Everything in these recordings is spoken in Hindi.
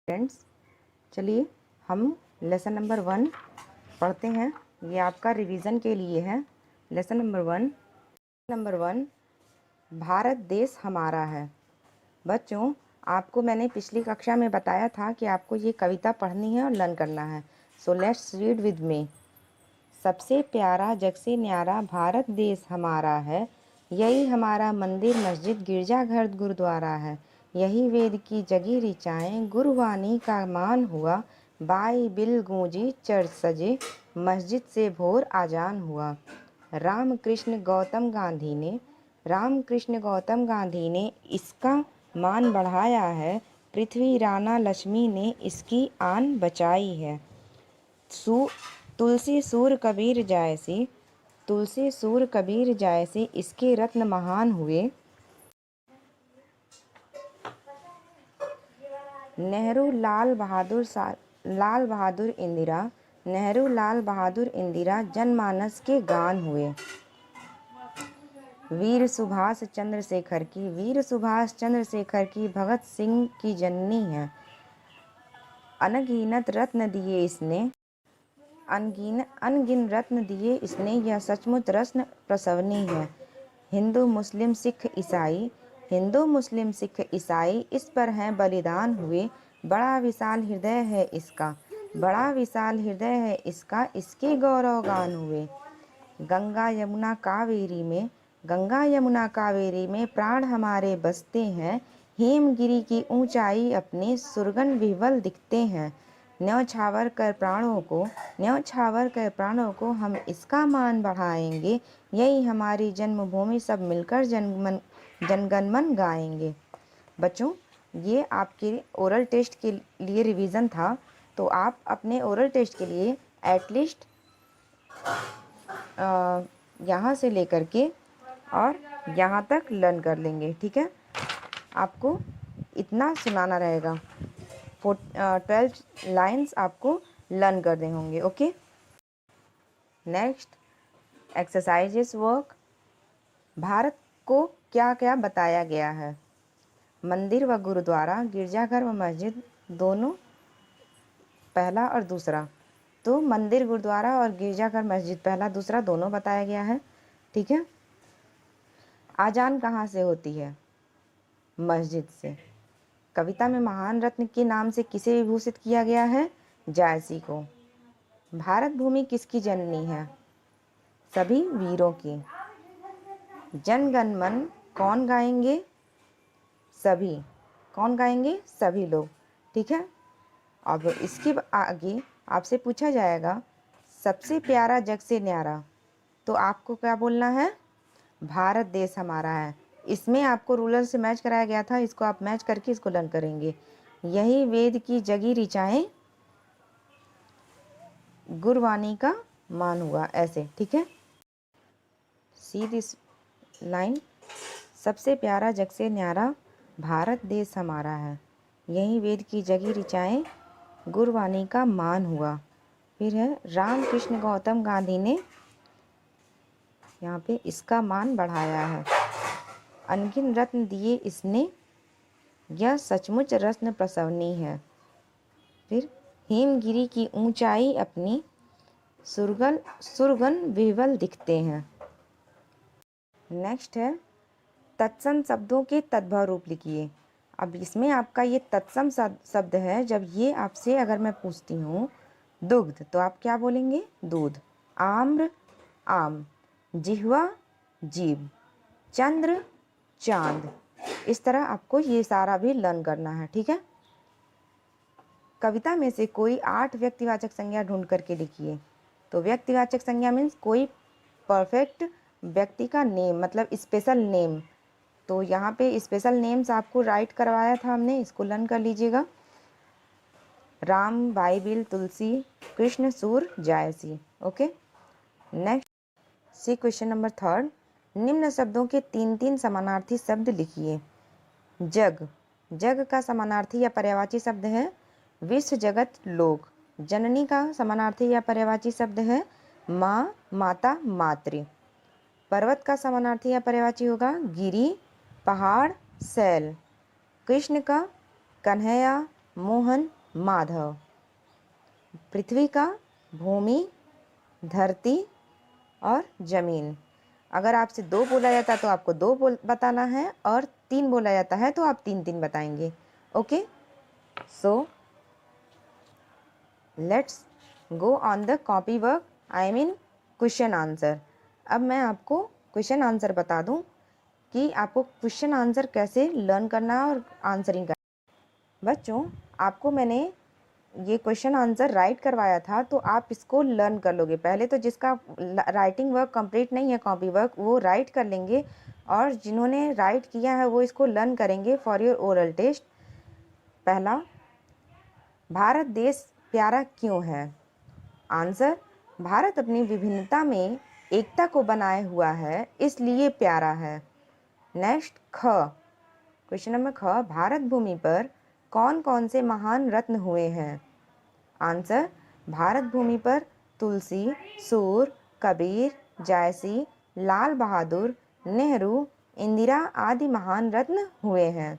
फ्रेंड्स, चलिए हम लेसन नंबर 1 पढ़ते हैं। ये आपका रिवीजन के लिए है। लेसन नंबर वन, भारत देश हमारा है। बच्चों, आपको मैंने पिछली कक्षा में बताया था कि आपको ये कविता पढ़नी है और लर्न करना है। So let's read with me. सबसे प्यारा जग से न्यारा भारत देश हमारा है। यही हमारा मंदिर मस्जिद गिरजाघर गुरुद्वारा है। यही वेद की जगी ऋचाएँ गुरुवाणी का मान हुआ। बाइबिल गूंजी चर्च सजे मस्जिद से भोर आजान हुआ। रामकृष्ण गौतम गांधी ने इसका मान बढ़ाया है। पृथ्वी राना लक्ष्मी ने इसकी आन बचाई है। तुलसी सूर कबीर जैसे इसके रत्न महान हुए। नेहरू लाल बहादुर इंदिरा जनमानस के गान हुए। वीर सुभाष चंद्र शेखर की भगत सिंह की जननी है। अनगिनत रत्न दिए इसने यह सचमुच रत्न प्रसवनी है। हिंदू मुस्लिम सिख ईसाई इस पर हैं बलिदान हुए। बड़ा विशाल हृदय है इसका इसके गौरव गान हुए। गंगा यमुना कावेरी में प्राण हमारे बसते हैं। हेमगिरी की ऊंचाई अपने सुरगन विह्वल दिखते हैं। न्यौछावर कर प्राणों को हम इसका मान बढ़ाएंगे। यही हमारी जन्मभूमि सब मिलकर जनगणमन गाएंगे। बच्चों, ये आपके ओरल टेस्ट के लिए रिवीजन था, तो आप अपने ओरल टेस्ट के लिए एटलीस्ट यहाँ से लेकर के और यहाँ तक लर्न कर लेंगे। ठीक है, आपको इतना सुनाना रहेगा। 12 लाइन्स आपको लर्न करने होंगे। Okay, next exercises work. Bharat को क्या क्या बताया गया है? मंदिर व गुरुद्वारा, गिरजाघर व मस्जिद, दोनों पहला और दूसरा। तो मंदिर, गुरुद्वारा और गिरजाघर मस्जिद पहला दूसरा दोनों बताया गया है। ठीक है, आजान कहाँ से होती है? मस्जिद से। कविता में महान रत्न के नाम से किसे विभूषित किया गया है? जायसी को। भारत भूमि किसकी जननी है? सभी वीरों की। जन गण मन कौन गाएंगे? सभी। कौन गाएंगे? सभी लोग। ठीक है, अब इसके आगे आपसे पूछा जाएगा सबसे प्यारा जग से न्यारा, तो आपको क्या बोलना है? भारत देश हमारा है। इसमें आपको रूलर से मैच कराया गया था, इसको आप मैच करके इसको लर्न करेंगे। यही वेद की जगी ऋचाएँ गुरुवाणी का मान हुआ, ऐसे। ठीक है, सी दिस लाइन। सबसे प्यारा जग से न्यारा भारत देश हमारा है। यही वेद की जगी ऋचाएँ गुरुवाणी का मान हुआ। फिर है रामकृष्ण गौतम गांधी ने यहाँ पे इसका मान बढ़ाया है। अनगिन रत्न दिए इसने यह सचमुच रत्न प्रसवनी है। फिर हेमगिरी की ऊंचाई अपनी सुरगन विह्वल दिखते हैं। नेक्स्ट है तत्सम शब्दों के तद्भव रूप लिखिए। अब इसमें आपका ये तत्सम शब्द है। जब ये आपसे अगर मैं पूछती हूँ दुग्ध, तो आप क्या बोलेंगे? दूध। आम्र, आम। जिह्वा, जीभ। चंद्र, चांद। इस तरह आपको ये सारा भी लर्न करना है। ठीक है, कविता में से कोई 8 व्यक्तिवाचक संज्ञा ढूंढ करके लिखिए। तो व्यक्तिवाचक संज्ञा मीन्स कोई परफेक्ट व्यक्ति का नेम, मतलब स्पेशल नेम। तो यहाँ पे स्पेशल नेम्स आपको राइट करवाया था हमने, इसको लर्न कर लीजिएगा। राम, बाइबिल, तुलसी, कृष्ण, सूर, जायसी। ओके, नेक्स्ट सी क्वेश्चन नंबर 3। निम्न शब्दों के 3 समानार्थी शब्द लिखिए। जग का समानार्थी या पर्यायवाची शब्द है विश्व, जगत, लोक। जननी का समानार्थी या पर्यायवाची शब्द है माँ, माता, मातृ। पर्वत का समानार्थी या पर्यायवाची होगा गिरी, पहाड़, शैल। कृष्ण का कन्हैया, मोहन माधव। पृथ्वी का भूमि, धरती और जमीन। अगर आपसे 2 बोला जाता तो आपको 2 बताना है, और 3 बोला जाता है तो आप 3-3 बताएंगे। Okay, so let's go on the copy work, I mean question answer. अब मैं आपको क्वेश्चन आंसर बता दूं कि आपको क्वेश्चन आंसर कैसे लर्न करना है और आंसरिंग करना। बच्चों, आपको मैंने ये क्वेश्चन आंसर राइट करवाया था, तो आप इसको लर्न कर लोगे। पहले तो जिसका राइटिंग वर्क कंप्लीट नहीं है, कॉपी वर्क, वो राइट कर लेंगे, और जिन्होंने राइट किया है वो इसको लर्न करेंगे फॉर योर ओरल टेस्ट। पहला, भारत देश प्यारा क्यों है? आंसर, भारत अपनी विभिन्नता में एकता को बनाए हुआ है, इसलिए प्यारा है। नेक्स्ट, ख, क्वेश्चन नंबर ख, भारत भूमि पर कौन कौन से महान रत्न हुए हैं? आंसर, भारत भूमि पर तुलसी, सूर, कबीर, जायसी, लाल बहादुर, नेहरू, इंदिरा आदि महान रत्न हुए हैं।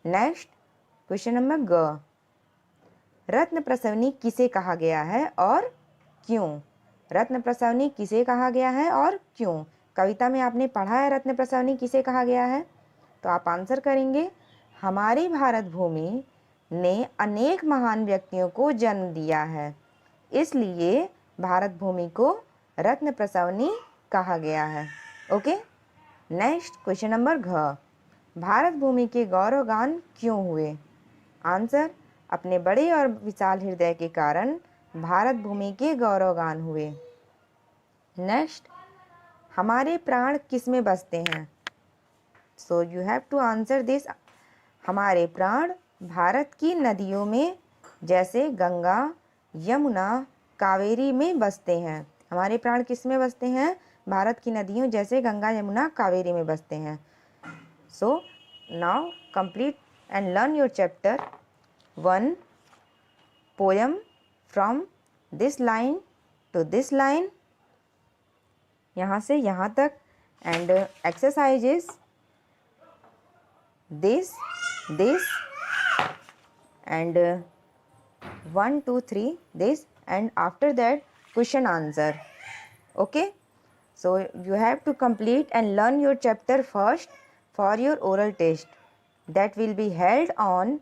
नेक्स्ट, क्वेश्चन नंबर ग, रत्न प्रसवनी किसे कहा गया है और क्यों? रत्न प्रसवनी किसे कहा गया है और क्यों? कविता में आपने पढ़ा है रत्न प्रसवनी किसे कहा गया है? तो आप आंसर करेंगे, हमारी भारत भूमि ने अनेक महान व्यक्तियों को जन्म दिया है, इसलिए भारत भूमि को रत्न प्रसवनी कहा गया है। ओके, नेक्स्ट क्वेश्चन नंबर घ, भारत भूमि के गौरवगान क्यों हुए? आंसर, अपने बड़े और विशाल हृदय के कारण भारत भूमि के गौरवगान हुए। नेक्स्ट, हमारे प्राण किस में बसते हैं? So you have to answer this. हमारे प्राण भारत की नदियों में, जैसे गंगा, यमुना, कावेरी में बसते हैं। हमारे प्राण किस में बसते हैं? भारत की नदियों जैसे गंगा, यमुना, कावेरी में बसते हैं। So now complete and learn your chapter 1 poem from this line to this line, यहाँ से यहाँ तक, and exercises this and 1 2 3 this, and after that question answer. Okay, so you have to complete and learn your chapter first for your oral test that will be held on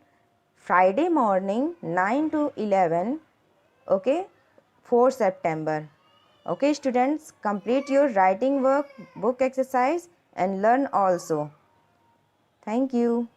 Friday morning 9 to 11. Okay, 4 September. Okay students, complete your writing work, book exercise and learn also. Thank you.